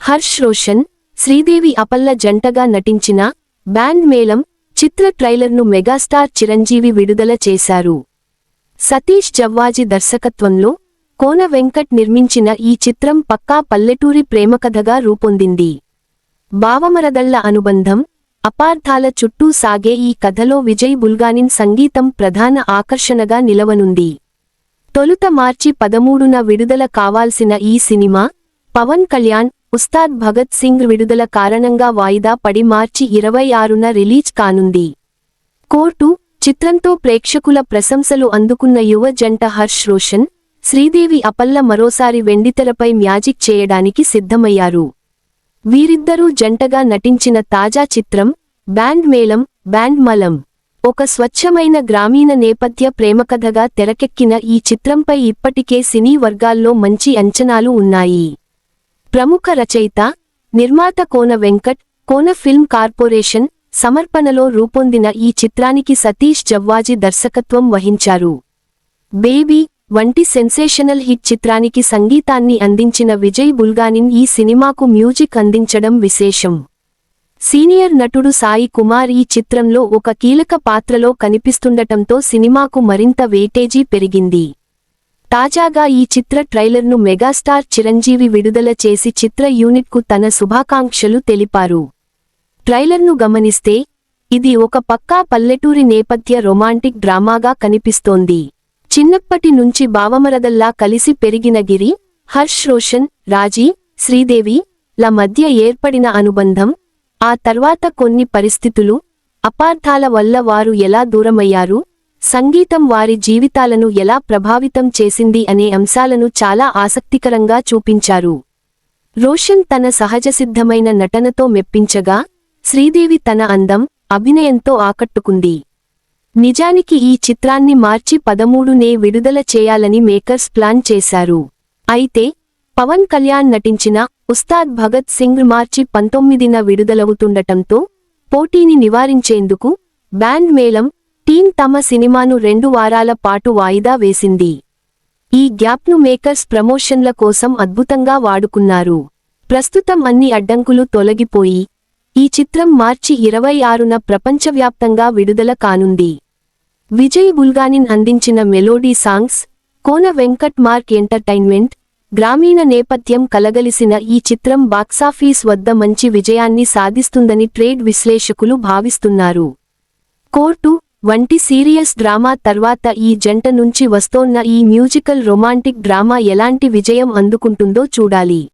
హర్ష్ రోషన్, శ్రీదేవి అపల్ల జంటగా నటించిన బ్యాండ్ మేళం చిత్ర ట్రైలర్ను మెగాస్టార్ చిరంజీవి విడుదల చేశారు. సతీష్ జవ్వాజి దర్శకత్వంలో కోన వెంకట్ నిర్మించిన ఈ చిత్రం పక్కా పల్లెటూరి ప్రేమకథగా రూపొందింది. బావమరదళ్ల అనుబంధం, అపార్థాల చుట్టూ సాగే ఈ కథలో విజయ్ బుల్గానిన్ సంగీతం ప్రధాన ఆకర్షణగా నిలవనుంది. తొలుత మార్చి 13న విడుదల కావాల్సిన ఈ సినిమా పవన్ కళ్యాణ్, ఉస్తాద్ భగత్ సింగ్ విడుదల కారణంగా వాయిదా పడి మార్చి 26న రిలీజ్ కానుంది. కోర్టు చిత్రంతో ప్రేక్షకుల ప్రశంసలు అందుకున్న యువ జంట హర్ష్ రోషన్, శ్రీదేవి అపల్ల మరోసారి వెండితెరపై మ్యాజిక్ చేయడానికి సిద్ధమయ్యారు. వీరిద్దరూ జంటగా నటించిన తాజా చిత్రం బ్యాండ్ మేళం బ్యాండ్ మలం. ఒక స్వచ్ఛమైన గ్రామీణ నేపథ్య ప్రేమకథగా తెరకెక్కిన ఈ చిత్రంపై ఇప్పటికే సినీ వర్గాల్లో మంచి అంచనాలు ఉన్నాయి. ప్రముఖ రచయిత, నిర్మాత కోన వెంకట్, కోన ఫిల్మ్ కార్పొరేషన్ సమర్పణలో రూపొందిన ఈ చిత్రానికి సతీష్ జవ్వాజి దర్శకత్వం వహించారు. బేబీ వంటి సెన్సేషనల్ హిట్ చిత్రానికి సంగీతాన్ని అందించిన విజయ్ బుల్గానిన్ ఈ సినిమాకు మ్యూజిక్ అందించడం విశేషం. సీనియర్ నటుడు సాయి కుమార్ ఈ చిత్రంలో ఒక కీలక పాత్రలో కనిపిస్తుండటంతో సినిమాకు మరింత వెయిటేజీ పెరిగింది. తాజాగా ఈ చిత్ర ట్రైలర్ను మెగాస్టార్ చిరంజీవి విడుదల చేసి చిత్ర యూనిట్కు తన శుభాకాంక్షలు తెలిపారు. ట్రైలర్ను గమనిస్తే ఇది ఒక పక్కా పల్లెటూరి నేపథ్య రొమాంటిక్ డ్రామాగా కనిపిస్తోంది. చిన్నప్పటి నుంచి బావమరదల్లా కలిసి పెరిగిన గిరి, హర్ష్ రోషన్, రాజీ, శ్రీదేవి ల మధ్య ఏర్పడిన అనుబంధం, ఆ తర్వాత కొన్ని పరిస్థితులు, అపార్థాల వల్ల వారు ఎలా దూరమయ్యారు, సంగీతం వారి జీవితాలను ఎలా ప్రభావితం చేసింది అనే అంశాలను చాలా ఆసక్తికరంగా చూపించారు. రోషన్ తన సహజసిద్ధమైన నటనతో మెప్పించగా, శ్రీదేవి తన అందం, అభినయంతో ఆకట్టుకుంది. నిజానికి ఈ చిత్రాన్ని మార్చి 13నే విడుదల చేయాలని మేకర్స్ ప్లాన్ చేశారు. అయితే పవన్ కళ్యాణ్ నటించిన ఉస్తాద్ భగత్ సింగ్ మార్చి 19న విడుదలవుతుండటంతో పోటీని నివారించేందుకు బ్యాండ్ మేళం టీం తమ సినిమాను 2 వారాల పాటు వాయిదా వేసింది. ఈ గ్యాప్ను మేకర్స్ ప్రమోషన్ల కోసం అద్భుతంగా వాడుకున్నారు. ప్రస్తుతం అన్ని అడ్డంకులు తొలగిపోయి ఈ చిత్రం మార్చి 26న ప్రపంచవ్యాప్తంగా విడుదల కానుంది. విజయ్ బుల్గానిన్ అందించిన melody songs, Kona Venkat mark entertainment, గ్రామీణ నేపథ్యం కలగలిసిన ఈ చిత్రం బాక్సాఫీస్ వద్ద మంచి విజయాన్ని సాధిస్తుందని ట్రేడ్ విశ్లేషకులు భావిస్తున్నారు. కోర్టు వంటి సీరియస్ డ్రామా తర్వాత ఈ జంట నుంచి వస్తోన్న ఈ మ్యూజికల్ రొమాంటిక్ డ్రామా ఎలాంటి విజయం అందుకుంటుందో చూడాలి.